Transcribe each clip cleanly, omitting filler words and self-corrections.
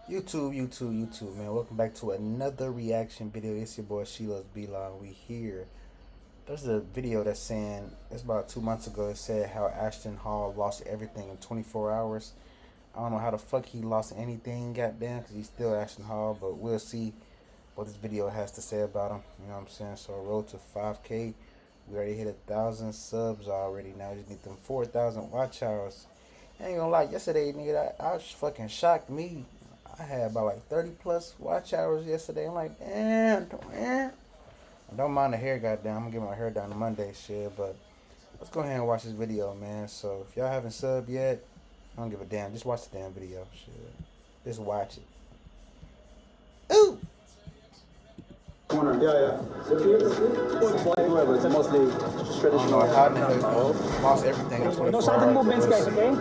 YouTube, man. Welcome back to another reaction video. It's your boy Sheila's B-Line. We here. There's a video that's saying, it's about 2 months ago, it said how Ashton Hall lost everything in 24 hours. I don't know how the fuck he lost anything, goddamn, because he's still Ashton Hall, but we'll see what this video has to say about him. You know what I'm saying? So, road to 5K. We already hit 1,000 subs already. Now we just need them 4,000 watch hours. I ain't gonna lie, yesterday, nigga, I fucking shocked me. I had about like 30 plus watch hours yesterday. I'm like, damn. Don't mind the hair, goddamn. I'm gonna get my hair done on Monday, shit. But let's go ahead and watch this video, man. So if y'all haven't subbed yet, I don't give a damn. Just watch the damn video, shit. Just watch it. Ooh. Yeah. Whoever, it's mostly traditional. Lost everything in 24 hours. No sudden movements, guys, okay?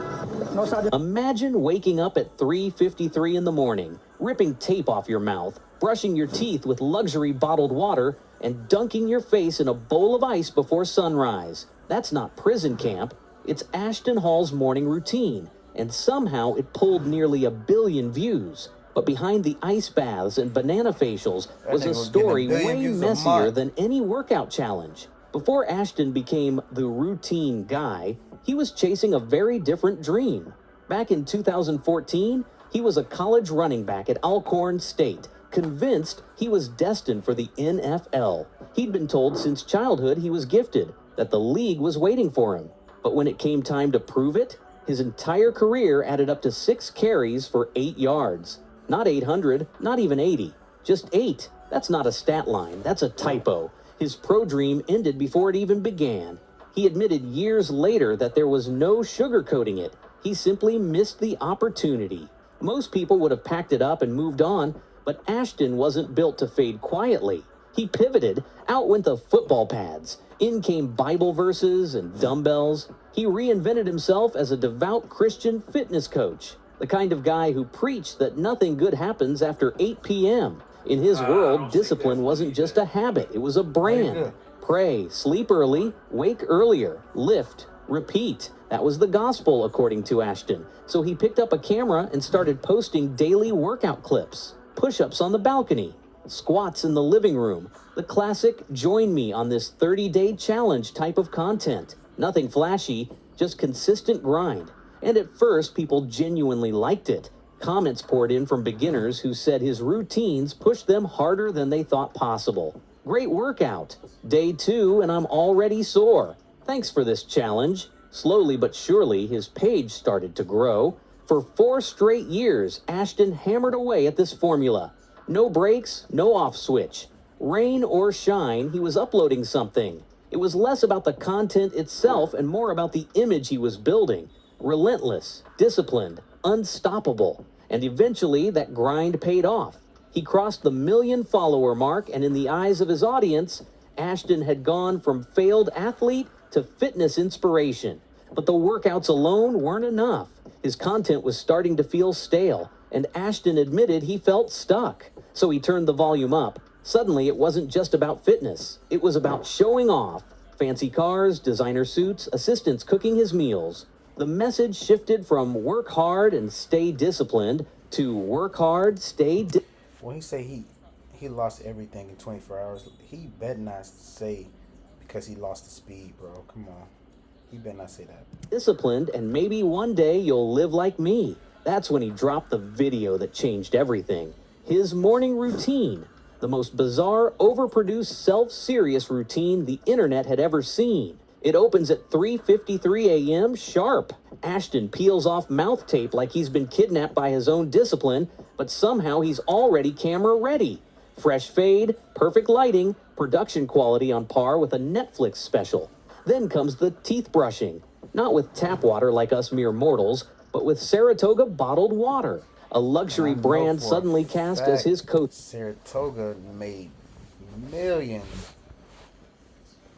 No sudden. Imagine waking up at 3:53 in the morning, ripping tape off your mouth, brushing your teeth with luxury bottled water, and dunking your face in a bowl of ice before sunrise. That's not prison camp. It's Ashton Hall's morning routine, and somehow it pulled nearly 1 billion views. But behind the ice baths and banana facials was a story way messier than any workout challenge. Before Ashton became the routine guy, he was chasing a very different dream. Back in 2014, he was a college running back at Alcorn State, convinced he was destined for the NFL. He'd been told since childhood he was gifted, that the league was waiting for him. But when it came time to prove it, his entire career added up to 6 carries for 8 yards. Not 800, not even 80, just 8. That's not a stat line, that's a typo. His pro dream ended before it even began. He admitted years later that there was no sugarcoating it. He simply missed the opportunity. Most people would have packed it up and moved on, but Ashton wasn't built to fade quietly. He pivoted, out went the football pads. In came Bible verses and dumbbells. He reinvented himself as a devout Christian fitness coach. The kind of guy who preached that nothing good happens after 8 p.m. In his world, discipline wasn't just a habit, it was a brand. Pray, sleep early, wake earlier, lift, repeat. That was the gospel, according to Ashton. So he picked up a camera and started posting daily workout clips. Push-ups on the balcony, squats in the living room. The classic, join me on this 30-day challenge type of content. Nothing flashy, just consistent grind. And at first, people genuinely liked it. Comments poured in from beginners who said his routines pushed them harder than they thought possible. Great workout. Day 2 and I'm already sore. Thanks for this challenge. Slowly but surely, his page started to grow. For 4 straight years, Ashton hammered away at this formula. No breaks, no off switch. Rain or shine, he was uploading something. It was less about the content itself and more about the image he was building. Relentless, disciplined, unstoppable. And eventually that grind paid off. He crossed the 1 million follower mark, and in the eyes of his audience, Ashton had gone from failed athlete to fitness inspiration. But the workouts alone weren't enough. His content was starting to feel stale, and Ashton admitted he felt stuck. So he turned the volume up. Suddenly it wasn't just about fitness. It was about showing off. Fancy cars, designer suits, assistants cooking his meals. The message shifted from work hard and stay disciplined to work hard, When he say he lost everything in 24 hours, he better not say because he lost the speed, bro. Come on. He better not say that. disciplined, and maybe one day you'll live like me. That's when he dropped the video that changed everything. His morning routine. The most bizarre, overproduced, self-serious routine the internet had ever seen. It opens at 3:53 a.m. sharp. Ashton peels off mouth tape like he's been kidnapped by his own discipline, but somehow he's already camera ready. Fresh fade, perfect lighting, production quality on par with a Netflix special. Then comes the teeth brushing. Not with tap water like us mere mortals, but with Saratoga bottled water. A luxury brand suddenly cast as his coach. Saratoga made millions.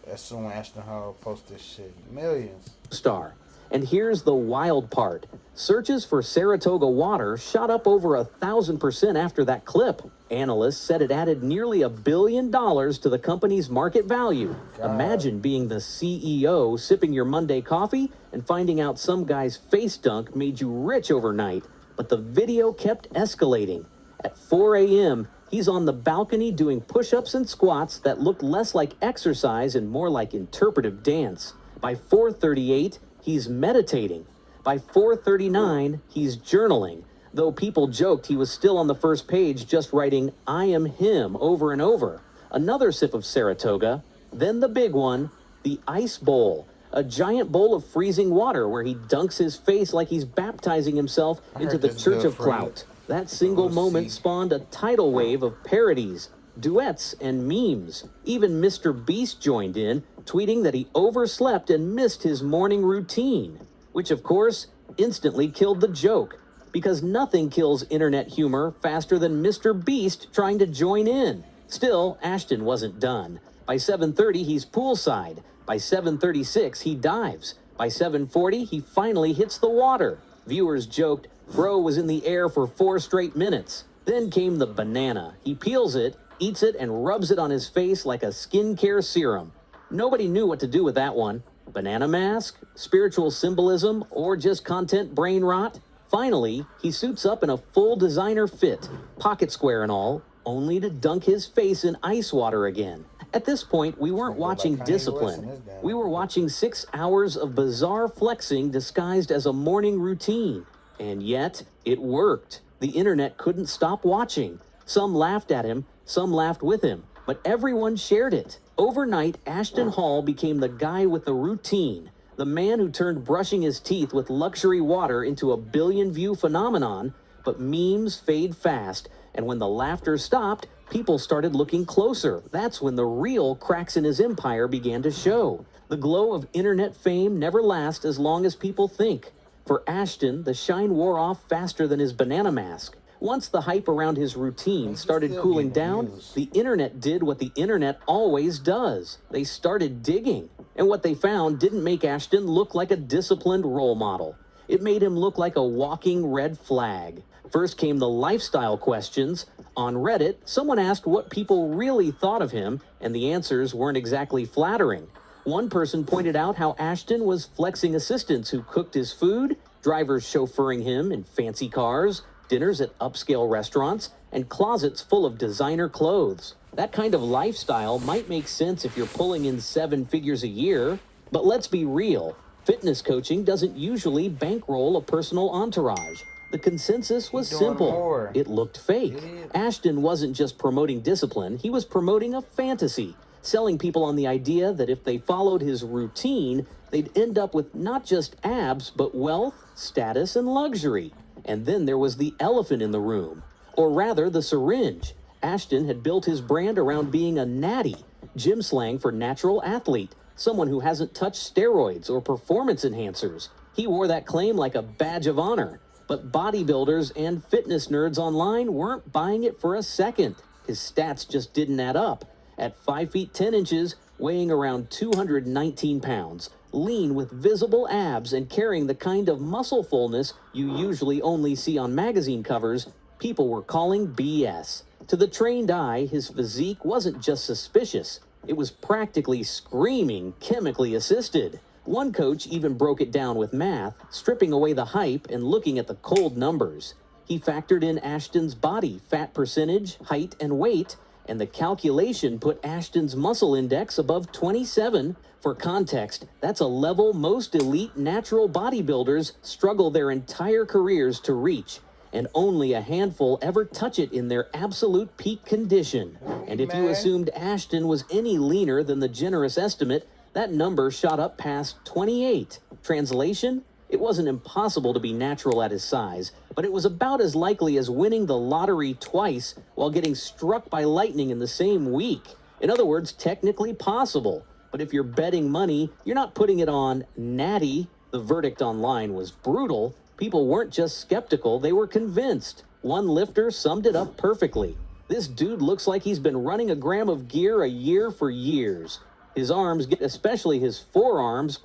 As soon as Ashton Hall posted this shit. Millions. Star. And here's the wild part. Searches for Saratoga water shot up over 1,000% after that clip. Analysts said it added nearly $1 billion to the company's market value. Imagine being the CEO, sipping your Monday coffee, and finding out some guy's face dunk made you rich overnight. but the video kept escalating. At 4 a.m., he's on the balcony doing push-ups and squats that looked less like exercise and more like interpretive dance. By 4:38, he's meditating. By 4:39, he's journaling, though people joked he was still on the first page just writing, "I am him," over and over. Another sip of Saratoga, then the big one, the ice bowl. A giant bowl of freezing water where he dunks his face like he's baptizing himself into the Church of Clout. That single moment spawned a tidal wave of parodies, duets, and memes. Even Mr. Beast joined in, tweeting that he overslept and missed his morning routine, which of course instantly killed the joke, because nothing kills internet humor faster than Mr. Beast trying to join in. Still, Ashton wasn't done. By 7:30, he's poolside. By 7:36, he dives. By 7:40, he finally hits the water. Viewers joked, bro was in the air for 4 straight minutes. Then came the banana. He peels it, eats it, and rubs it on his face like a skincare serum. Nobody knew what to do with that one. Banana mask? Spiritual symbolism? Or just content brain rot? Finally, he suits up in a full designer fit, pocket square and all, only to dunk his face in ice water again. At this point, we weren't watching discipline. We were watching 6 hours of bizarre flexing disguised as a morning routine. And yet, it worked. The internet couldn't stop watching. Some laughed at him, some laughed with him, but everyone shared it. Overnight, Ashton Hall became the guy with the routine, the man who turned brushing his teeth with luxury water into a billion-view phenomenon. But memes fade fast, and when the laughter stopped, people started looking closer. That's when the real cracks in his empire began to show. The glow of internet fame never lasts as long as people think. For Ashton, the shine wore off faster than his banana mask. Once the hype around his routine started cooling down, the internet did what the internet always does. They started digging. And what they found didn't make Ashton look like a disciplined role model. It made him look like a walking red flag. First came the lifestyle questions. On Reddit, someone asked what people really thought of him, and the answers weren't exactly flattering. One person pointed out how Ashton was flexing assistants who cooked his food, drivers chauffeuring him in fancy cars, dinners at upscale restaurants, and closets full of designer clothes. That kind of lifestyle might make sense if you're pulling in 7 figures a year, but let's be real. Fitness coaching doesn't usually bankroll a personal entourage. The consensus was simple. It looked fake. Ashton wasn't just promoting discipline, he was promoting a fantasy, selling people on the idea that if they followed his routine, they'd end up with not just abs, but wealth, status, and luxury. And then there was the elephant in the room, or rather the syringe. Ashton had built his brand around being a natty, gym slang for natural athlete, someone who hasn't touched steroids or performance enhancers. He wore that claim like a badge of honor. But bodybuilders and fitness nerds online weren't buying it for a second. His stats just didn't add up. At 5 feet 10 inches, weighing around 219 pounds, lean with visible abs and carrying the kind of muscle fullness you usually only see on magazine covers, people were calling BS. To the trained eye, his physique wasn't just suspicious. It was practically screaming chemically assisted. One coach even broke it down with math, stripping away the hype and looking at the cold numbers. He factored in Ashton's body fat percentage, height, and weight, and the calculation put Ashton's muscle index above 27. For context, that's a level most elite natural bodybuilders struggle their entire careers to reach, and only a handful ever touch it in their absolute peak condition. And if you assumed Ashton was any leaner than the generous estimate, that number shot up past 28. Translation? It wasn't impossible to be natural at his size, but it was about as likely as winning the lottery twice while getting struck by lightning in the same week. In other words, technically possible. But if you're betting money, you're not putting it on natty. The verdict online was brutal. People weren't just skeptical, they were convinced. One lifter summed it up perfectly. This dude looks like he's been running a gram of gear a year for years. His arms, especially his forearms,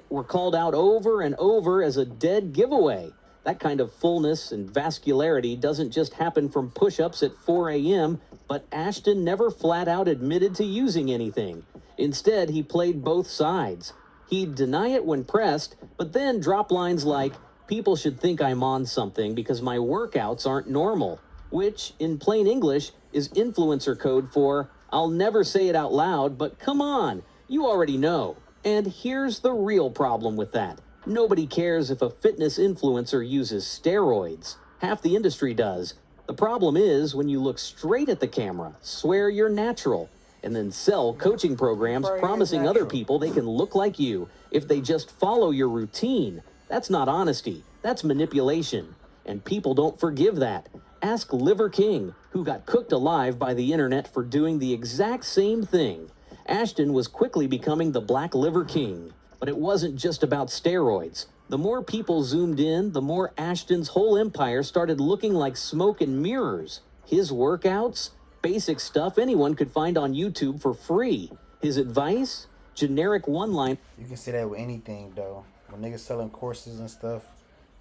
were called out over and over as a dead giveaway. That kind of fullness and vascularity doesn't just happen from push-ups at 4 a.m., but Ashton never flat out admitted to using anything. Instead, he played both sides. He'd deny it when pressed, but then drop lines like, People should think I'm on something because my workouts aren't normal, which, in plain English, is influencer code for I'll never say it out loud, but come on, you already know. And here's the real problem with that. Nobody cares if a fitness influencer uses steroids. Half the industry does. The problem is when you look straight at the camera, swear you're natural, and then sell coaching programs promising other people they can look like you if they just follow your routine. That's not honesty. That's manipulation. And people don't forgive that. Ask Liver King, who got cooked alive by the internet for doing the exact same thing. Ashton was quickly becoming the Black Liver King. But it wasn't just about steroids. The more people zoomed in, the more Ashton's whole empire started looking like smoke and mirrors. His workouts? Basic stuff anyone could find on YouTube for free. His advice? Generic one-line. You can say that with anything, though. When niggas selling courses and stuff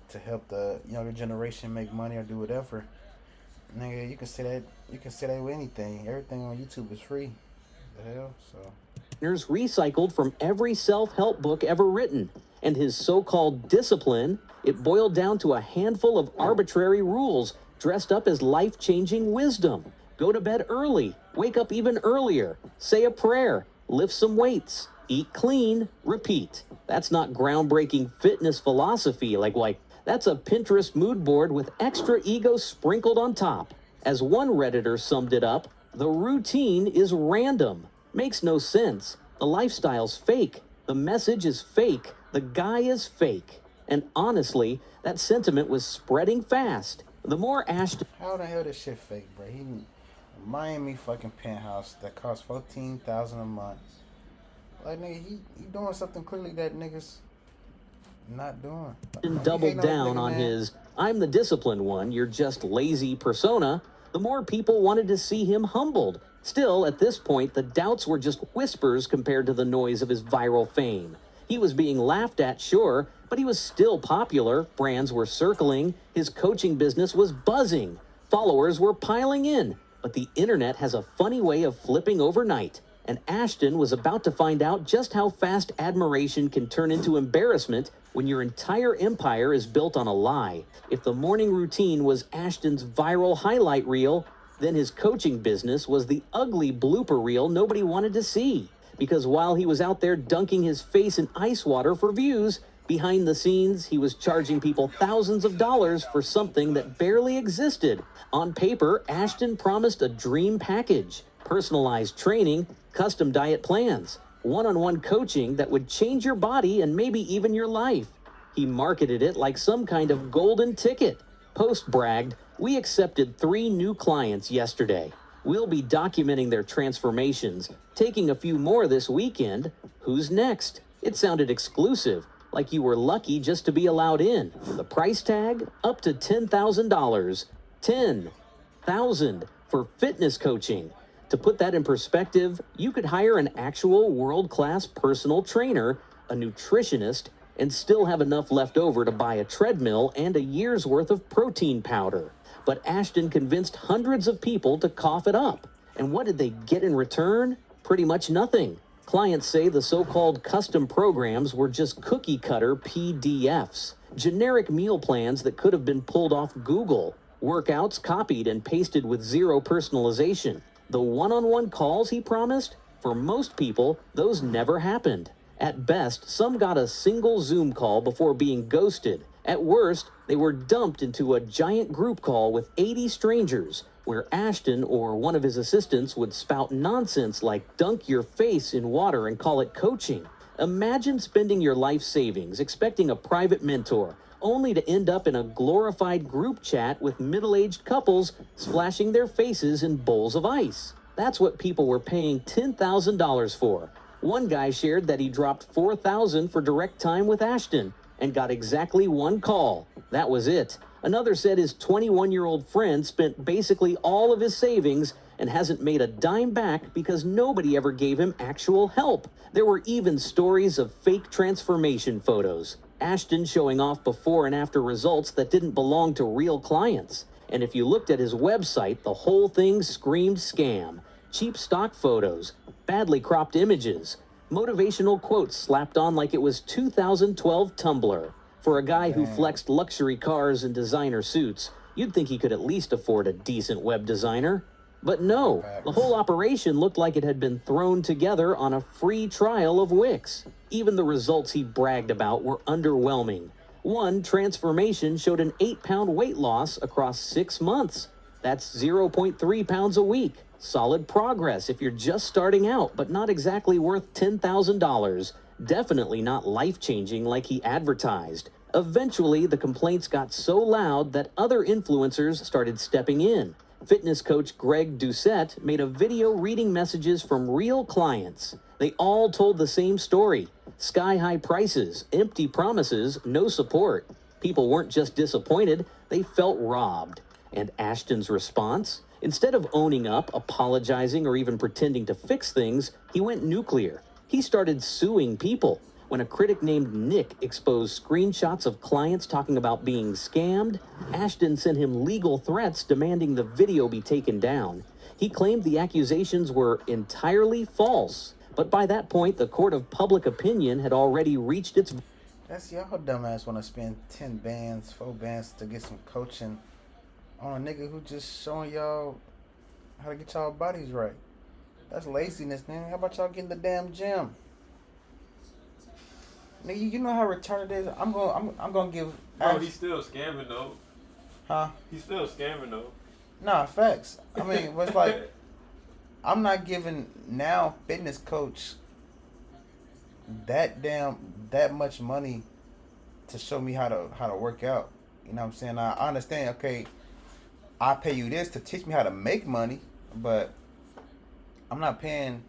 to help the younger generation make money or do whatever, nigga, you can say that. You can say that with anything. Everything on YouTube is free. The hell, so. Recycled from every self-help book ever written. And his so-called discipline, it boiled down to a handful of arbitrary rules dressed up as life-changing wisdom. Go to bed early, wake up even earlier, say a prayer, lift some weights, eat clean, repeat. That's not groundbreaking fitness philosophy like that's a Pinterest mood board with extra ego sprinkled on top. As one Redditor summed it up, the routine is random. Makes no sense. The lifestyle's fake. The message is fake. The guy is fake. And honestly, that sentiment was spreading fast. The more Ashton... How the hell this shit fake, bro? He a Miami fucking penthouse that costs $14,000 a month. Like, nigga, he doing something clearly that niggas not doing. Doubled down on his I'm the disciplined one, you're just lazy persona. The more people wanted to see him humbled. Still, at this point, the doubts were just whispers compared to the noise of his viral fame. He was being laughed at, sure, but he was still popular. Brands were circling. His coaching business was buzzing. Followers were piling in. But the internet has a funny way of flipping overnight. And Ashton was about to find out just how fast admiration can turn into embarrassment when your entire empire is built on a lie. If the morning routine was Ashton's viral highlight reel, then his coaching business was the ugly blooper reel nobody wanted to see. Because while he was out there dunking his face in ice water for views, behind the scenes, he was charging people thousands of dollars for something that barely existed. On paper, Ashton promised a dream package, personalized training, custom diet plans, one-on-one coaching that would change your body and maybe even your life. He marketed it like some kind of golden ticket. Post bragged, "We accepted 3 new clients yesterday. We'll be documenting their transformations, taking a few more this weekend. Who's next?" It sounded exclusive, like you were lucky just to be allowed in. The price tag? Up to $10,000. $10,000 for fitness coaching. To put that in perspective, you could hire an actual world-class personal trainer, a nutritionist, and still have enough left over to buy a treadmill and a year's worth of protein powder. But Ashton convinced hundreds of people to cough it up. And what did they get in return? Pretty much nothing. Clients say the so-called custom programs were just cookie-cutter PDFs, generic meal plans that could have been pulled off Google, workouts copied and pasted with zero personalization. The one-on-one calls he promised? For most people, those never happened. At best, some got a single Zoom call before being ghosted. At worst, they were dumped into a giant group call with 80 strangers, where Ashton or one of his assistants would spout nonsense like dunk your face in water and call it coaching. Imagine spending your life savings expecting a private mentor, only to end up in a glorified group chat with middle-aged couples splashing their faces in bowls of ice. That's what people were paying $10,000 for. One guy shared that he dropped $4,000 for direct time with Ashton and got exactly 1 call. That was it. Another said his 21-year-old friend spent basically all of his savings and hasn't made a dime back because nobody ever gave him actual help. There were even stories of fake transformation photos. Ashton showing off before and after results that didn't belong to real clients. And if you looked at his website, the whole thing screamed scam. Cheap stock photos, badly cropped images, motivational quotes slapped on like it was 2012 Tumblr. For a guy who Damn. flexed luxury cars and designer suits, you'd think he could at least afford a decent web designer. But no, the whole operation looked like it had been thrown together on a free trial of Wix. Even the results he bragged about were underwhelming. One transformation showed an 8-pound weight loss across 6 months. That's 0.3 pounds a week. Solid progress if you're just starting out, but not exactly worth $10,000. Definitely not life-changing like he advertised. Eventually, the complaints got so loud that other influencers started stepping in. Fitness coach Greg Doucette made a video reading messages from real clients. They all told the same story. Sky-high prices, empty promises, no support. People weren't just disappointed, they felt robbed. And Ashton's response? Instead of owning up, apologizing, or even pretending to fix things, he went nuclear. He started suing people. When a critic named Nick exposed screenshots of clients talking about being scammed, Ashton sent him legal threats demanding the video be taken down. He claimed the accusations were entirely false, but by that point, the court of public opinion had already reached its... That's y'all dumbass want to spend 10 bands, 4 bands to get some coaching on a nigga who just showing y'all how to get y'all bodies right. That's laziness, man. How about y'all get in the damn gym? Nigga, you know how retarded it is. I'm gonna give. Bro, he's still scamming though. Huh? He's still scamming though. Nah, facts. I mean, it's like I'm not giving now fitness coach that much money to show me how to work out. You know what I'm saying? I understand. Okay, I pay you this to teach me how to make money, but I'm not paying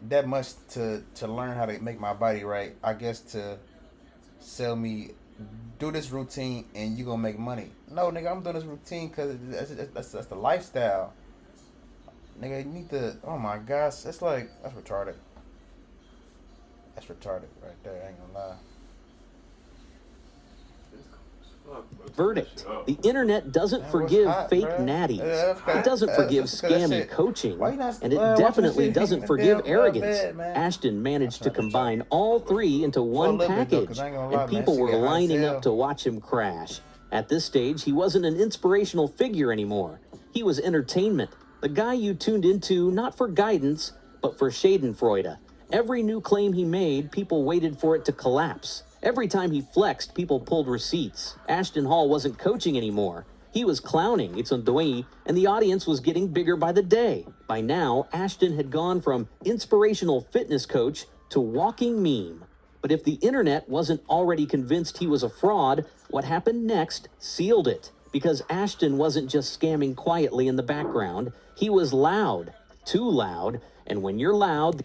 that much to learn how to make my body right. I guess to sell me, do this routine and you gonna make money. No, nigga, I'm doing this routine because that's the lifestyle. Nigga, you need to. Oh my gosh, that's like that's retarded. That's retarded right there. I ain't gonna lie. Verdict. The internet doesn't forgive hot, fake bruh. natties. Okay. It doesn't forgive That's because that scammy shit- coaching. Why you not- And it why watching definitely shit doesn't in the forgive damn arrogance. bed, man? Ashton managed to That's not combine all three into one little bit, though, package. 'cause I ain't gonna lie, And man, people she were get hot as lining hell. up to watch him crash. At this stage, he wasn't an inspirational figure anymore. He was entertainment. The guy you tuned into not for guidance, but for schadenfreude. Every new claim he made, people waited for it to collapse. Every time he flexed, people pulled receipts. Ashton Hall wasn't coaching anymore. He was clowning, and the audience was getting bigger by the day. By now, Ashton had gone from inspirational fitness coach to walking meme. But if the internet wasn't already convinced he was a fraud, what happened next sealed it. Because Ashton wasn't just scamming quietly in the background, he was loud, too loud, and when you're loud,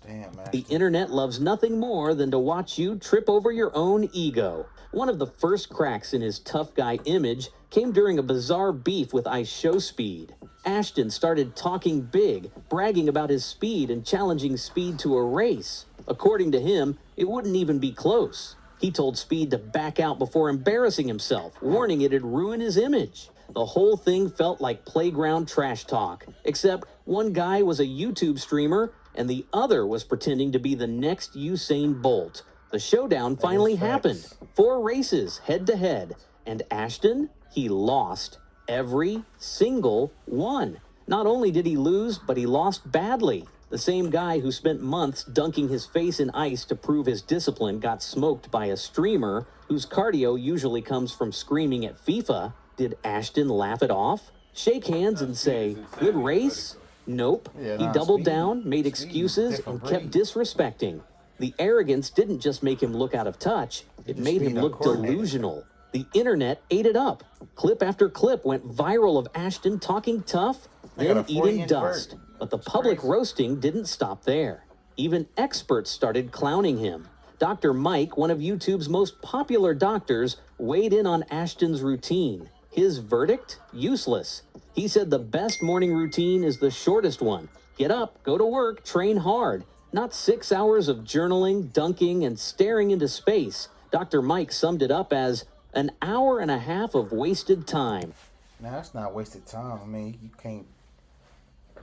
Damn, man. the internet loves nothing more than to watch you trip over your own ego. One of the first cracks in his tough guy image came during a bizarre beef with Ice Show Speed. Ashton started talking big, bragging about his speed and challenging Speed to a race. According to him, it wouldn't even be close. He told Speed to back out before embarrassing himself, warning it'd ruin his image. The whole thing felt like playground trash talk, except one guy was a YouTube streamer and the other was pretending to be the next Usain Bolt. The showdown finally happened. 4 races, head to head. And Ashton, he lost every single one. Not only did he lose, but he lost badly. The same guy who spent months dunking his face in ice to prove his discipline got smoked by a streamer whose cardio usually comes from screaming at FIFA. Did Ashton laugh it off? Shake hands and say, "Good race?" Nope. Yeah, He nah, doubled Speed- down, made Speed excuses, different and kept breed. disrespecting. The arrogance didn't just make him look out of touch, it just made him Speed look uncoordinated. delusional. The internet ate it up. Clip after clip went viral of Ashton talking tough, They got then a eating 40-inch dust. bird. But the public crazy. roasting didn't stop there. Even experts started clowning him. Dr. Mike, one of YouTube's most popular doctors, weighed in on Ashton's routine. His verdict? Useless. He said the best morning routine is the shortest one. Get up, go to work, train hard. Not 6 hours of journaling, dunking, and staring into space. Dr. Mike summed it up as an hour and a half of wasted time. Now that's not wasted time. I mean, you can't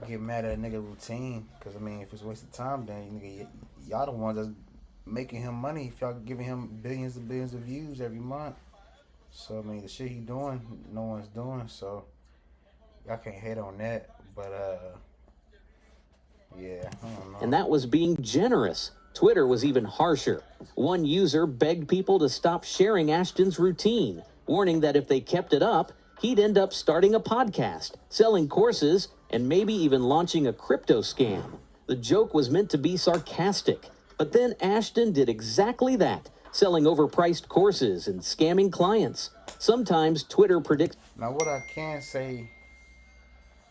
get mad at a nigga routine because I mean, if it's wasted time, then nigga, y'all the ones that's making him money if y'all giving him billions and billions of views every month. So I mean, the shit he doing, no one's doing. So y'all can't hate on that. But yeah, I don't know. And that was being generous. Twitter was even harsher. One user begged people to stop sharing Ashton's routine, warning that if they kept it up, he'd end up starting a podcast, selling courses, and maybe even launching a crypto scam. The joke was meant to be sarcastic, but then Ashton did exactly that, selling overpriced courses and scamming clients. Sometimes Twitter predicts. Now, what I can say,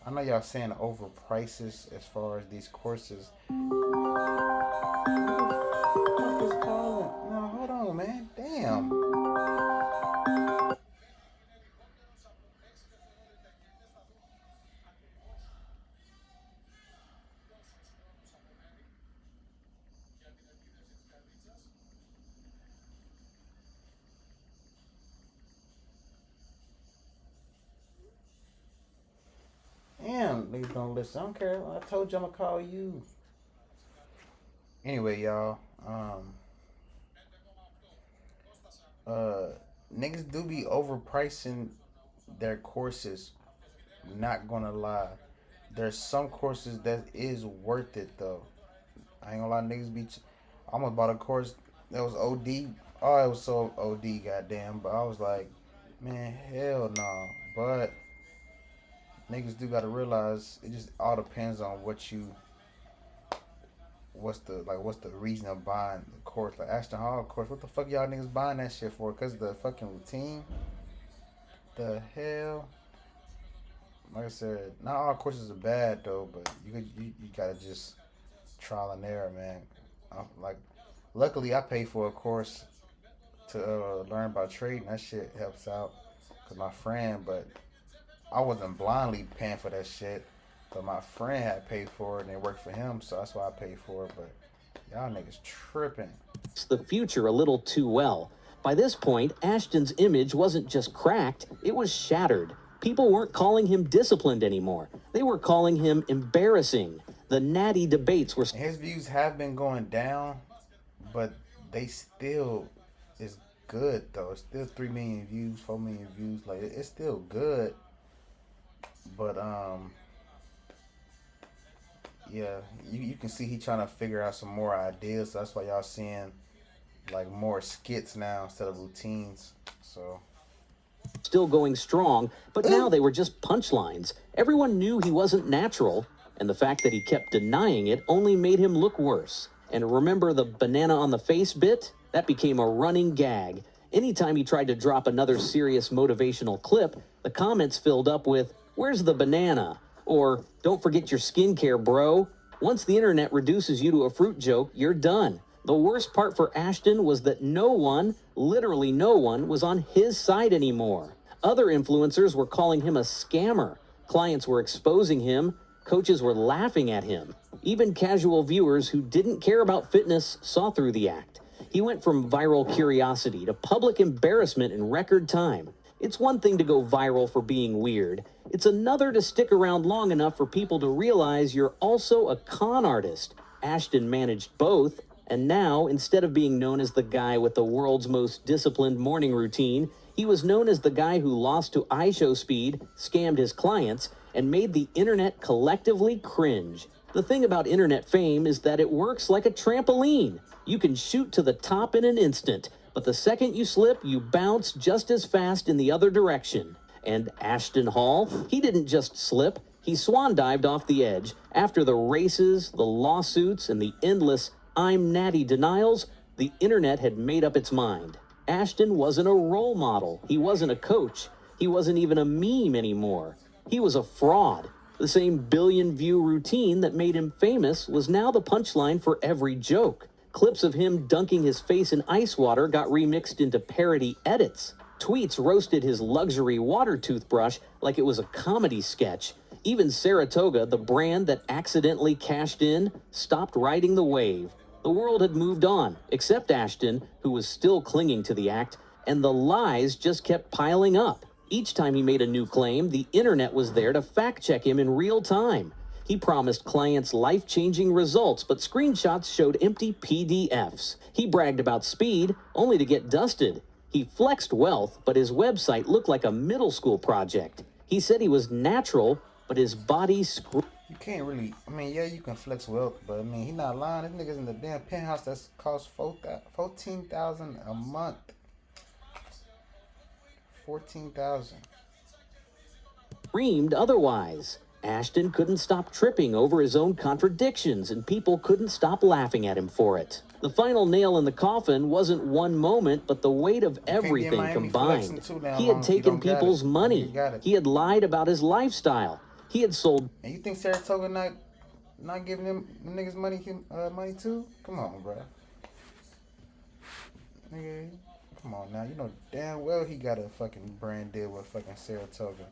I know y'all saying over prices as far as these courses. Who the fuck is calling? No, hold on, man. Damn. Damn, niggas don't listen. I don't care. I told you I'm gonna call you. Anyway, y'all. Niggas do be overpricing their courses. Not gonna lie. There's some courses that is worth it though. I ain't gonna lie, niggas be. I almost bought a course that was OD. Oh, it was so OD, goddamn. But I was like, man, hell no. But niggas do gotta realize it just all depends on what's the reason of buying the course. Like Ashton Hall course, what the fuck y'all niggas buying that shit for? Cause of the fucking routine? The hell? Like I said, not all courses are bad though, but you gotta just trial and error, man. Like, luckily I paid for a course to learn about trading. That shit helps out, cause my friend, but I wasn't blindly paying for that shit. But my friend had paid for it and it worked for him, so that's why I paid for it. But y'all niggas tripping. The future a little too well. By this point, Ashton's image wasn't just cracked, it was shattered. People weren't calling him disciplined anymore. They were calling him embarrassing. The natty debates were... His views have been going down, but they still is good though. It's still 3 million views, 4 million views. Like, it's still good. But yeah, you can see he trying to figure out some more ideas. So that's why y'all seeing like more skits now instead of routines. So still going strong, but now they were just punchlines. Everyone knew he wasn't natural, and the fact that he kept denying it only made him look worse. And remember the banana on the face bit? That became a running gag. Anytime he tried to drop another serious motivational clip, the comments filled up with, "Where's the banana?" Or, "Don't forget your skincare, bro." Once the internet reduces you to a fruit joke, you're done. The worst part for Ashton was that no one, literally no one, was on his side anymore. Other influencers were calling him a scammer. Clients were exposing him. Coaches were laughing at him. Even casual viewers who didn't care about fitness saw through the act. He went from viral curiosity to public embarrassment in record time. It's one thing to go viral for being weird. It's another to stick around long enough for people to realize you're also a con artist. Ashton managed both, and now, instead of being known as the guy with the world's most disciplined morning routine, he was known as the guy who lost to iShow speed, scammed his clients, and made the internet collectively cringe. The thing about internet fame is that it works like a trampoline. You can shoot to the top in an instant, but the second you slip, you bounce just as fast in the other direction. And Ashton Hall, he didn't just slip, he swan dived off the edge. After the races, the lawsuits, and the endless "I'm natty" denials, the internet had made up its mind. Ashton wasn't a role model. He wasn't a coach. He wasn't even a meme anymore. He was a fraud. The same billion-view routine that made him famous was now the punchline for every joke. Clips of him dunking his face in ice water got remixed into parody edits. Tweets roasted his luxury water toothbrush like it was a comedy sketch. Even Saratoga, the brand that accidentally cashed in, stopped riding the wave. The world had moved on, except Ashton, who was still clinging to the act, and the lies just kept piling up. Each time he made a new claim, the internet was there to fact-check him in real time. He promised clients life-changing results, but screenshots showed empty PDFs. He bragged about speed, only to get dusted. He flexed wealth, but his website looked like a middle school project. He said he was natural, but his body screwed. You can't really, I mean, yeah, you can flex wealth, but I mean, he not lying. This nigga's in the damn penthouse that's cost $14,000 a month. 14,000. Screamed otherwise. Ashton couldn't stop tripping over his own contradictions, and people couldn't stop laughing at him for it. The final nail in the coffin wasn't one moment, but the weight of everything combined. He had taken people's money. He had lied about his lifestyle. He had sold. And you think Saratoga not giving them niggas money too? Come on, bro. Nigga, come on now. You know damn well he got a fucking brand deal with fucking Saratoga.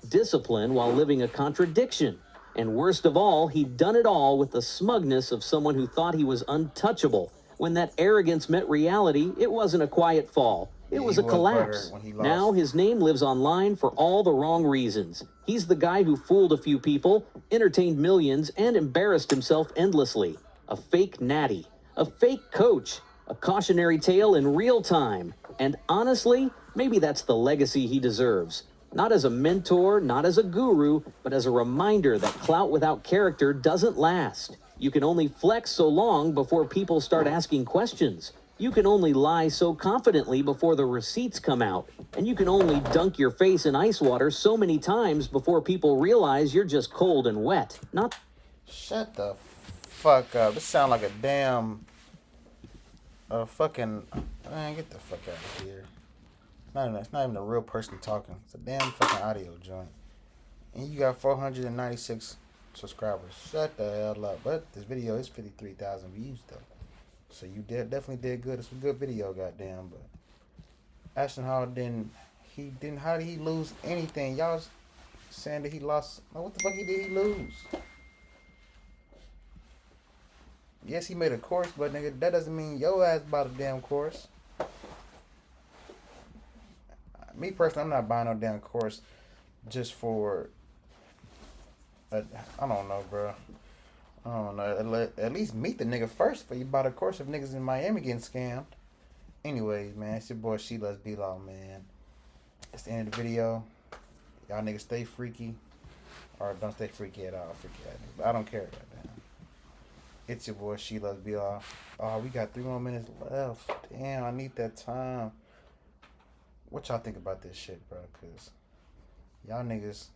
Discipline while living a contradiction. And worst of all, he'd done it all with the smugness of someone who thought he was untouchable. When that arrogance met reality, it wasn't a quiet fall. It was a collapse. Now his name lives online for all the wrong reasons. He's the guy who fooled a few people, entertained millions, and embarrassed himself endlessly. A fake natty, a fake coach, a cautionary tale in real time. And honestly, maybe that's the legacy he deserves. Not as a mentor, not as a guru, but as a reminder that clout without character doesn't last. You can only flex so long before people start asking questions. You can only lie so confidently before the receipts come out. And you can only dunk your face in ice water so many times before people realize you're just cold and wet. Not. Shut the fuck up. This sound like a damn fucking man, get the fuck out of here. It's not even a real person talking. It's a damn fucking audio joint. And you got 496 subscribers. Shut the hell up. But this video is 53,000 views though. So you definitely did good. It's a good video, goddamn. But Ashton Hall how did he lose anything? Y'all saying that he lost. What the fuck did he lose? Yes, he made a course, but nigga, that doesn't mean your ass bought a damn course. Me personally, I'm not buying no damn course just for. I don't know, bro. I don't know. At least meet the nigga first before you buy the course if niggas in Miami getting scammed. Anyways, man, it's your boy She Loves B-Law, man. It's the end of the video. Y'all niggas stay freaky. Or don't stay freaky at all. But I don't care about that. It's your boy She Loves B-Law. Oh, we got 3 more minutes left. Damn, I need that time. What y'all think about this shit, bro? Because y'all niggas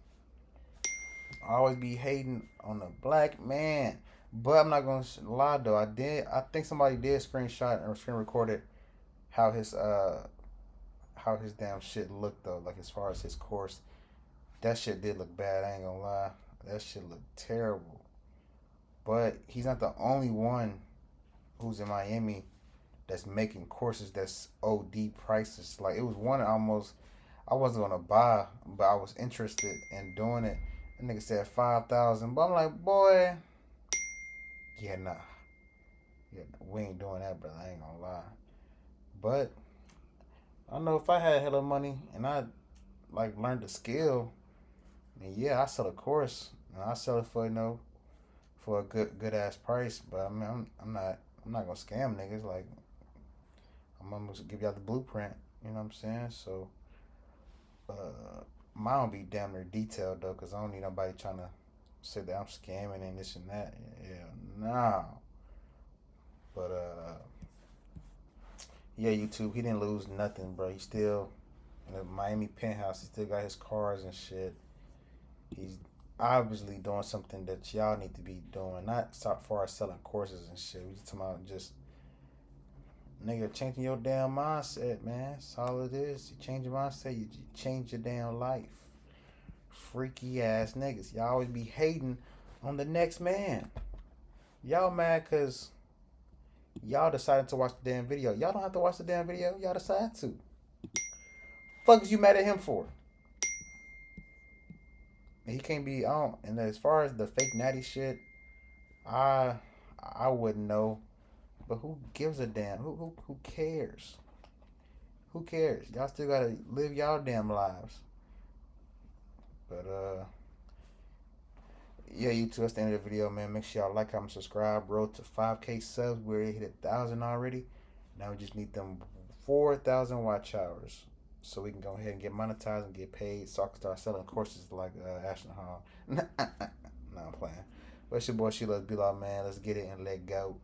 always be hating on the black man. But I'm not going to lie, though. I think somebody did screenshot or screen recorded how his damn shit looked, though. Like, as far as his course. That shit did look bad. I ain't going to lie. That shit looked terrible. But he's not the only one who's in Miami that's making courses that's OD prices. Like, it was one I wasn't gonna buy, but I was interested in doing it. The nigga said 5,000, but I'm like, boy, yeah, nah, we ain't doing that, brother. I ain't gonna lie. But I know if I had hella money and I like learned the skill, then yeah, I sell a course and I sell it for for a good ass price. But I mean, I'm not gonna scam niggas. Like, I'm gonna give y'all the blueprint, you know what I'm saying? So, mine will be damn near detailed though, cause I don't need nobody trying to say that I'm scamming and this and that. Yeah, no. But yeah, YouTube, he didn't lose nothing, bro. He's still in the Miami penthouse. He still got his cars and shit. He's obviously doing something that y'all need to be doing, not so far as selling courses and shit. We just talking about just. Nigga, changing your damn mindset, man. That's all it is. You change your mindset, you change your damn life. Freaky ass niggas. Y'all always be hating on the next man. Y'all mad because y'all decided to watch the damn video. Y'all don't have to watch the damn video. Y'all decide to. Fuck is you mad at him for? And he can't be on. And as far as the fake natty shit, I wouldn't know. But who gives a damn? Who cares? Who cares? Y'all still gotta live y'all damn lives. But Yeah, YouTube, that's the end of the video, man. Make sure y'all like, comment, subscribe. Road to 5K subs. We already hit 1,000 already. Now we just need them 4,000 watch hours so we can go ahead and get monetized and get paid so I can start selling courses like Ashton Hall. No, I'm playing. But it's your boy Sheila B-Law, man. Let's get it and let go.